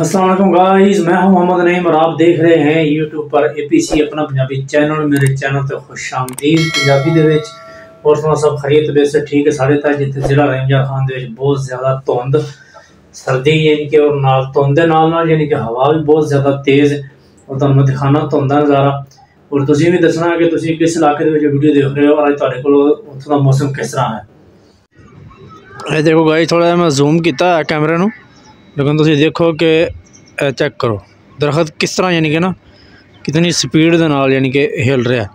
अस्सलाम वालेकुम गाइस, मैं हूं मोहम्मद नईम और आप देख रहे हैं यूट्यूब पर एपीसी अपना पंजाबी चैनल। मेरे चैनल ते खुशामदीद पंजाबी दे विच। और सुना सब खैरियत वैसे ठीक है। साढ़े तक जिथे जिला रंजा खान दे विच बहुत ज़्यादा धुंध सर्दी यानी कि और नाल धुंध दे नाल यानी कि हवा भी बहुत ज़्यादा तेज़ और तुहानूं दिखाना धुंध दा नज़ारा। और तुसीं भी दसना कि तुसीं किस इलाके दे विच वीडियो देख रहे हो और अज तुहाडे कोल उत्थों दा मौसम किस तरह है। ये देखो गाइस, थोड़ा मैं जूम किया है कैमरे नूं, लेकिन तुम देखो कि चेक करो दरख्त किस तरह यानी कि ना कितनी स्पीड के नाल यानी कि हिल रहा है।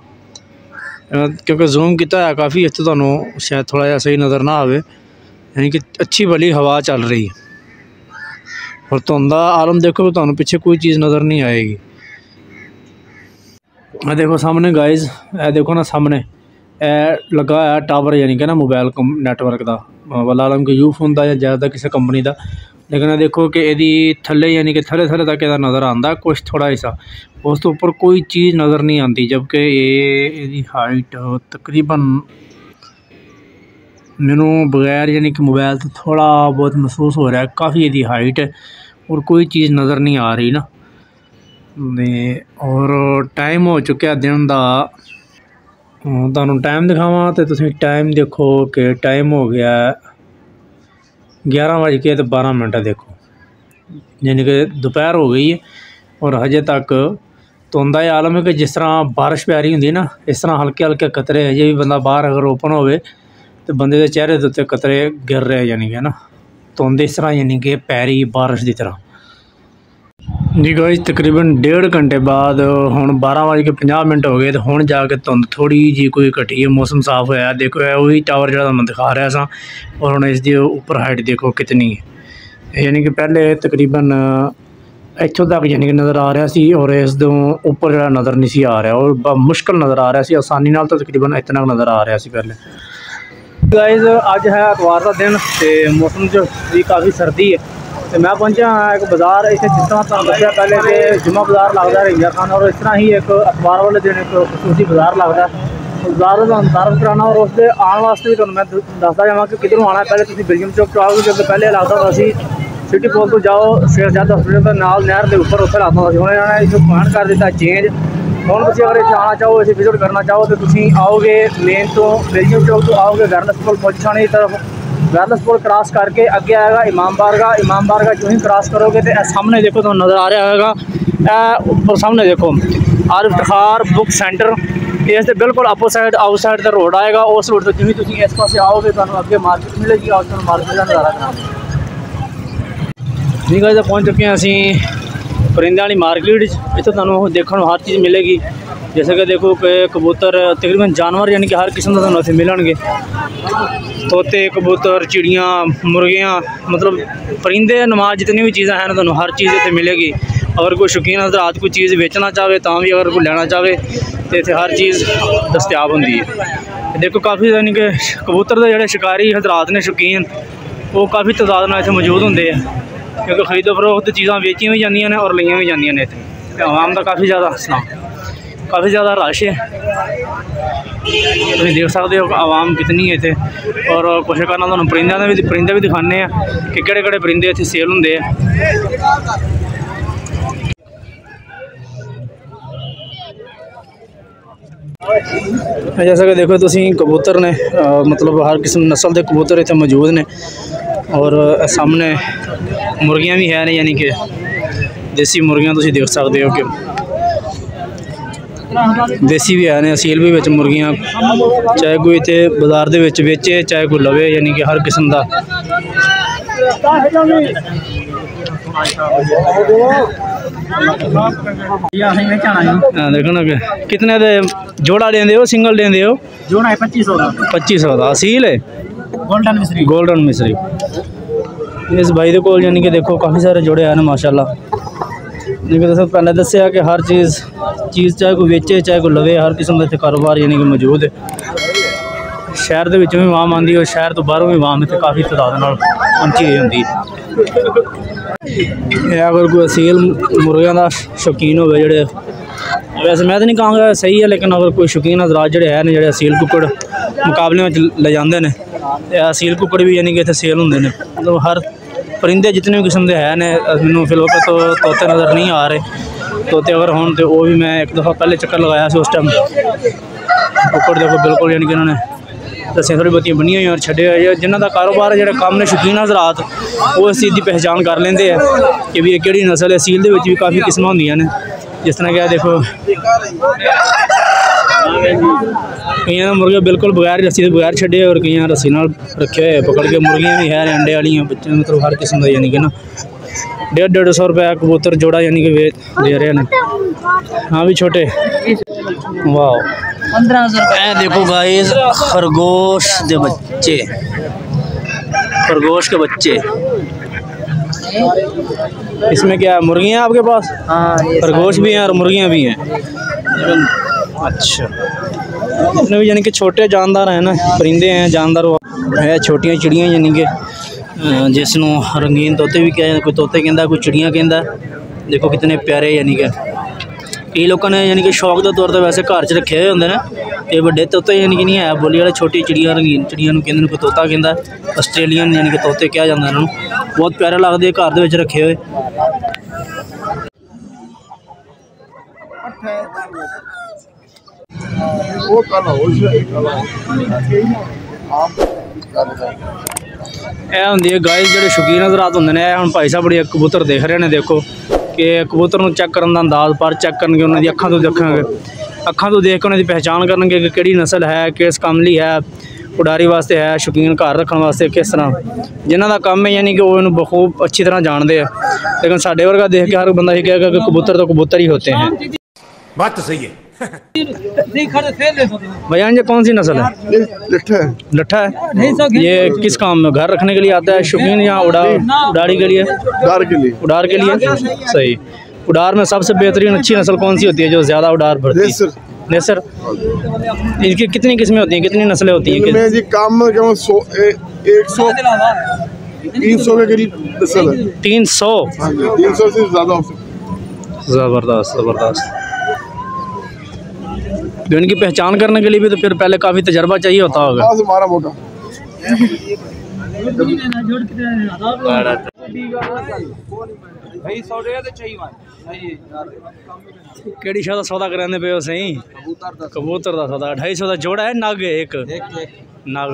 क्योंकि जूम किया है काफ़ी, इत्थे तुहानूं शायद थोड़ा जिहा सही नज़र ना आवे, यानी कि अच्छी भली हवा चल रही है। और धुंध दा आलम देखो, तुहानूं पिछे कोई चीज़ नज़र नहीं आएगी। मैं देखो सामने गाइज, ए देखो ना सामने ए लगा है टावर यानी कि ना मोबाइल नैटवर्क का, वल्ला आलम के यूफोन का या ज़्यादा किसी कंपनी का। लेकिन देखो कि यदि थले यानी कि थले तक यदा नज़र आता कुछ थोड़ा हिस्सा, उस तो उपर कोई चीज़ नज़र नहीं आती। जबकि ये हाइट तकरीबन मैनू बगैर यानी कि मोबाइल तो थोड़ा बहुत महसूस हो रहा है, काफ़ी यदि हाइट है और कोई चीज़ नज़र नहीं आ रही ना। और टाइम हो चुका दिन का, तुहानूं टाइम दिखावां तो तुसीं टाइम देखो कि टाइम हो गया 11:12। देखो यानी कि दोपहर हो गई है और हजे तक धुंध दा आलम है कि जिस तरह बारिश प्यारी होंगी ना, इस तरह हल्के हल्के कतरे हजे भी बंदा बाहर अगर ओपन होवे तो बंदे के चेहरे के उत्ते कतरे गिर रहे यानी कि ना धुंध इस तरह यानी कि पैरी बारिश की तरह। जी गाइस, तकरीबन 1.5 घंटे बाद हुण 12:50 हो गए तो हुण जाके धुंध थोड़ी जी कोई घटी है, मौसम साफ होया। देखो वही टावर जो मैं दिखा रहा सा, और हुण इसकी उपर हाइट देखो कितनी है। यानी कि पहले तकरीबन इत्थों तक यानी कि नज़र आ रहा सी और इस उपर जो नज़र नहीं सी आ रहा, और मुश्किल नज़र आ रहा सी, आसानी नाल तो तकरीबन इतना नज़र आ रहा सी पहले। गाइस अज है एतवार का दिन तो मौसम जो भी काफ़ी सर्दी है। तो मैं पहुंचा एक बाज़ार, इतने जिस तरह तुहानूं दस्सिया पहले कि जुम्मा बाज़ार लगता है रंजा खान, और इस तरह ही एक अखबार वाले दिन एक खसूसी बाज़ार लगता है। बाज़ार का तारफ कराना और उसके आने वास्ते भी मैं दसदा जावां कि किधरों आना है। पहले तुसीं बेलजियम चौक तो आओगे, क्योंकि पहले लगता होता सी सिटी पुल तो जाओ शेरजाद हॉस्पिटल के नाल नहर के उपर उत्थे लगता होता सी। हुण इन्होंने इस पॉइंट कर दिता चेंज। हुण तुसीं अगर इत्थे आना चाहो, इसे विजिट करना चाहो तो तुसीं आओगे मेन तो बेलजियम चौक तो आओगे गर्ल्स पुल पहुंचने की तरफ, गर्ल्स पुल क्रॉस करके अगे आएगा इमाम बारगाह। इमाम बारगाह जो ही क्रॉस करोगे तो सामने देखो तो नज़र आ रहा होगा ऊपर सामने देखो आल इफ्तिखार बुक सेंटर, इस बिल्कुल अपोजिट आउटसाइड का रोड आएगा। उस रोड से जो ही तुम इस पास आओगे तो अगे मार्केट मिलेगी और तुम मार्केट का नज़ारा करांगे। ठीक है, तो पहुँच चुके हैं असीं परिंदे वाली मार्केट। इत्थे तुहानूं देखण हर चीज़ मिलेगी, जैसे कि देखो कि कबूतर तकरीबन जानवर यानी कि हर किस्म का तुहानूं इत्थे मिलणगे। तोते कबूतर चिड़ियाँ मुर्गियाँ, मतलब परिंदे नमाज जितनी भी चीज़ें हैं तुहानूं हर चीज़ इत्थे मिलेगी। अगर कोई शौकीन हज़रात कोई चीज़ बेचना चाहे तो भी, अगर कोई लेना चाहे तो इत्थे हर चीज़ दस्तयाब होंदी है। देखो काफ़ी यानी कि कबूतर के जोड़े शिकारी हज़रात ने शौकीन, वो काफ़ी तादाद में इत्थे मौजूद होंगे, क्योंकि खरीदो फरोख्त चीज़ां बेचियां भी जांदियां ने और लईयां भी जांदियां ने। इत्थे आवाम का काफ़ी ज़्यादा काफ़ी ज़्यादा रश है, तुम देख सकते हो आवाम कितनी है इत्थे। और कुछ करना तुहानूं परिंदे भी दिखाने कि केड़े परिंदे इत्थे सेल होंदे आ। जैसा कि देखो तुसीं कबूतर ने मतलब हर किस्म नस्ल के कबूतर इत्थे मौजूद ने, और सामने मुर्गियां भी हैं, यानी कि देसी मुर्गियां तुसीं देख सकते हो कि देसी भी है, असील भी विच मुर्गियां, चाहे कोई इत्थे बाज़ार दे विच बेचे चाहे कोई लवे, यानी कि हर किस्म का। देखो ना कितने दे जोड़ा देंदे हो, सिंगल देंदे हो? जोड़ा है 2500 का। असील है गोल्डन मिसरी। इस भाई दे कोल यानी कि देखो काफ़ी सारे जोड़े हैं माशाल्लाह। जिवें तुसें पहले दस्सिया कि हर चीज़ चाहे कोई बेचे चाहे कोई लवे, हर किस्म का इत्थे कारोबार यानी कि मौजूद है। शहर के विचों भी वाम आती है और शहर तो बाहरों भी वाम इत्थे काफ़ी तादाद नाल पहुंची हुई होंदी है। अगर कोई असील मुर्गियां का शौकीन हो जोड़े, वैसे मैं तो नहीं कहूँगा सही है, लेकिन अगर कोई शौकीन हज़रात जोड़े हैं जोड़े असील कुक्कड़ मुकाबले में ले जाते हैं, असील कुक्कड़ भी यानी कि इत्थे सेल होंदे ने। मतलब हर परिंदे जितने भी किस्म के है ने मैनू फिलहाल तो तोते नज़र नहीं आ रहे। तोते अगर हों तो वो भी मैं एक दफ़ा पहले चक्कर लगाया उस टाइम ऊपर देखो बिल्कुल यानी कि इन्होंने रस्सियां थोड़ी बहुतियां बनी हुई और छड़े हुए जिन्हों का कारोबार है, जो काम ने शौकीन हज़रात वो इस चीज़ की पहचान कर लेंगे है कि भी कि नस्ल है। सील के भी काफ़ी किस्म होंदियां ने, जिस तरह क्या देखो कई मुर्गे बिल्कुल बगैर रस्सी के बगैर छड़े और कई रस्सी नाल रखे हुए पकड़ के। मुर्गियाँ भी है अंडे वाली बच्चे मतलब हर किस्म का यानी कि ना 150-150 रुपये कबूतर जोड़ा यानी कि दे रहे हैं। हाँ भी छोटे वाह 1500 रुपये। देखो गाइस खरगोश के बच्चे, खरगोश के बच्चे इसमें क्या मुर्गियाँ आपके पास? हाँ खरगोश भी हैं और मुर्गियाँ भी हैं। अच्छा इसमें भी यानी कि छोटे जानदार हैं ना, परिंदे हैं जानदार है, छोटियाँ चिड़ियाँ यानी कि जिसनों रंगीन तोते भी कह, कोई तोते कहता कोई चिड़ियाँ कहता। देखो कितने प्यारे यानी कि कई लोगों ने यानी कि शौक के तौर पर वैसे घर च रखे हुए होंगे ना, ये बड़े तोते यानी कि नहीं है, बोली वाले छोटी चिड़ियाँ रंगीन चिड़ियाँ कहते कोई तोता कहता, आस्ट्रेलियन यानी कि तोते कहा जाता है, बहुत प्यारे लगते घर के रखे हुए। होंगी है गाइस जो शौकीन हज़रात होंगे ने, हम भाई साहब बड़े कबूतर देख रहे हैं। देखो कि कबूतर को चेक करने का अंदाज पर चेक करनगे, उन्होंने अखां तो देखेंगे, अखां तो देख के उन्होंने पहचान करनगे कि किहड़ी नस्ल है, किस कामली है, उडारी वास्ते है, शौकीन घर रखने वास्ते किस तरह, जिन्हों का काम है यानी कि वो इन्होंने बखूब अच्छी तरह जानते हैं। लेकिन साढ़े वर्गा देख के हर बंदा ये कहेगा कि कबूतर तो कबूतर ही होते हैं। बात तो सही है। भैया ये कौन सी नस्ल है? लट्ठा है। ये किस काम में, घर रखने के लिए आता है शौकीन या उड़ारी के लिए? उड़ार के लिए सही। उड़ार में सबसे बेहतरीन अच्छी नस्ल कौन सी होती है जो ज़्यादा उड़ार भरती है? नेसर। इनकी कितनी किस्में होती हैं, कितनी नस्लें होती हैं? जी काम में 100 300 के करीब नस्ल है। 300 300 से ज़्यादा हो सकती। ज़बरदस्त ज़बरदस्त। जो इनकी पहचान करने के लिए भी तो फिर पहले काफ़ी तजर्बा चाहिए होता होगा। हमारा मोटा केड़ी शाह सौदा कराने पे हो सही? कबूतर का सौदा 250 का जोड़ा है, नग एक नग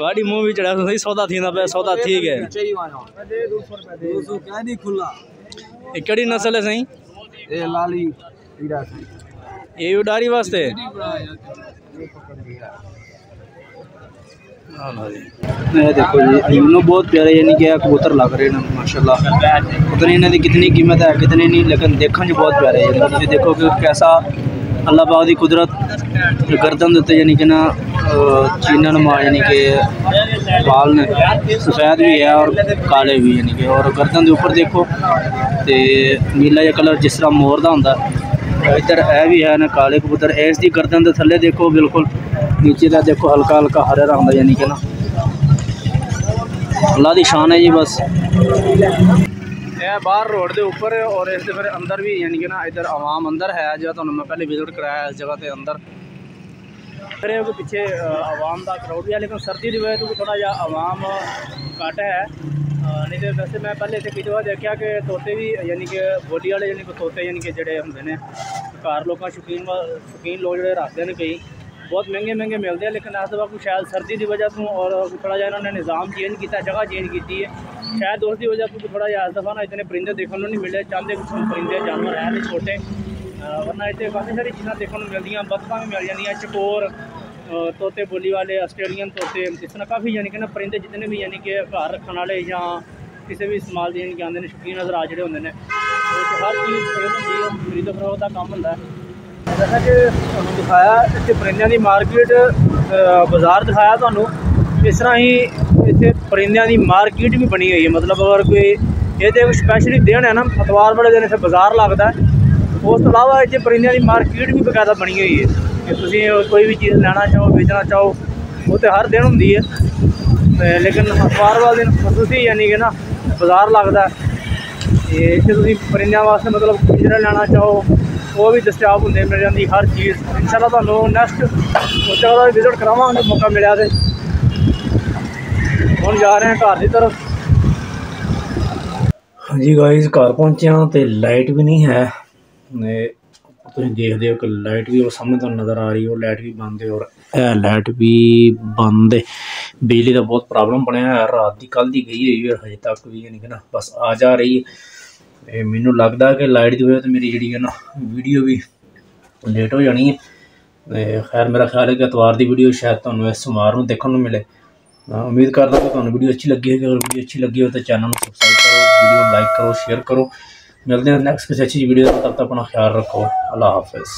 वाड़ी मुँह भी चढ़ा सही सौदा थी पे सौदा ठीक है। केड़ी नस्ल है सही? ये उडारी वास्ते देखो जी इन्हों बहुत प्यारे यानी कि कबूतर लग रहे हैं माशाल्लाह। पता नहीं इन्होंने कितनी कीमत है कितनी नहीं, लेकिन देखने में बहुत प्यारे है। तुम देखो कि कैसा अल्लाह पाक की कुदरत गर्दन देते यानी कि ना चीना नुमा यानी कि बाल ने सफ़ेद भी है और काले भी यानी कि, और गर्दन के ऊपर देखो तो नीला या कलर जिस तरह मोर का होंदा। इधर है भी है ना काले कबूतर, इसकी गर्दन के थले देखो बिल्कुल नीचे का देखो हल्का हल्का हरे रंग का यानी कि ना अल्लाह की शान है जी। बस बाहर रोड के ऊपर और इस फिर अंदर भी यानी कि ना इधर आवाम अंदर है जो तो मैं पहले विजिट कराया इस जगह के अंदर। फिर पीछे आवाम का क्राउड भी है, लेकिन सर्दी की वजह तो थोड़ा जहा आवाम घट है। नहीं तो वैसे मैं पहले इतने कई दफा देखा कि तोते भी यानी कि बोली वाले यानी कि तोते यानी कि जोड़े होंगे घर लोग शौकीन लोग जो रखते हैं, कई बहुत महंगे महंगे मिलते हैं। लेकिन इस दफा शायद सर्दी की वजह तो और थोड़ा जहा इन्होंने निज़ाम चेंज किया, जगह चेंज की है, शायद उसकी वजह तो थोड़ा जहा इस दफा ना इतने परिंदे देखने को नहीं मिले। चाहते कुछ परिंदे जानवर है नहीं छोटे, वरना इतने काफ़ी सारी चीज़ा देखने को मिलती, बतखा भी मिल जाए, चकोर तोते बोली वाले, आस्ट्रेलियन तोते, इस तरह काफ़ी यानी कि ना परिंदे जितने भी यानी कि घर रखने वाले या किसी भी इस्तेमाल के यानी कि आते हैं शौकीन हज़रात जोड़े होंगे हर चीज़ होंगी है, खरीदो फरोख्त का काम होंगे। जैसा कि दिखाया इतने परिंदों की मार्केट बाज़ार दिखाया थानू, इस तरह ही इतने परिंदों की मार्केट भी बनी हुई है। मतलब अगर कोई ये स्पैशली दिन है ना इतवार वाले दिन इतने बाज़ार लगता है, उस तो अलावा इतने परिंदों की मार्केट भी बकायदा बनी हुई है कि तुम कोई भी चीज़ लेना चाहो बेचना चाहो वो तो हर दिन होंगी है। लेकिन इतवार वाले दिन खसूसी यानी कि ना बाज़ार लगता है, इतने परिंदों वास्ते मतलब पिंजरा लेना चाहो वो भी दस्तियाब होंगे, मिल जाती हर चीज़। इंशाल्लाह तुहानू नैक्सट उस जगह का विजिट करावांगे मौका मिला तो। ਹੁਣ ਜਾ ਰਹੇ ਹਾਂ घर की तरफ। हाँ जी गाइस घर पहुंचे हाँ तो लाइट भी नहीं है, तुम देखते हो कि लाइट भी वो सामने तो नज़र आ रही है, और लाइट भी बंद है और लाइट भी बंद है। बिजली का बहुत प्रॉब्लम बनया है, रात की कल की गई हुई है, हजे तक भी यानी कि ना बस आ जा रही है। मैनू लगता है कि लाइट की वजह तो मेरी जी है ना वीडियो भी लेट हो जानी है। खैर मेरा ख्याल है कि एतवार की वीडियो शायद तुम्हें सोमवार को देखने को मिले। उम्मीद करता हूँ कि तुम्हें वीडियो अच्छी लगी होगी। अगर वीडियो अच्छी लगी हो तो चैनल को सब्सक्राइब करो, वीडियो लाइक करो, शेयर करो। मिलते हैं नेक्स्ट किसी अच्छी वीडियो में, तब तक अपना ख्याल रखो। अल्लाह हाफिज़।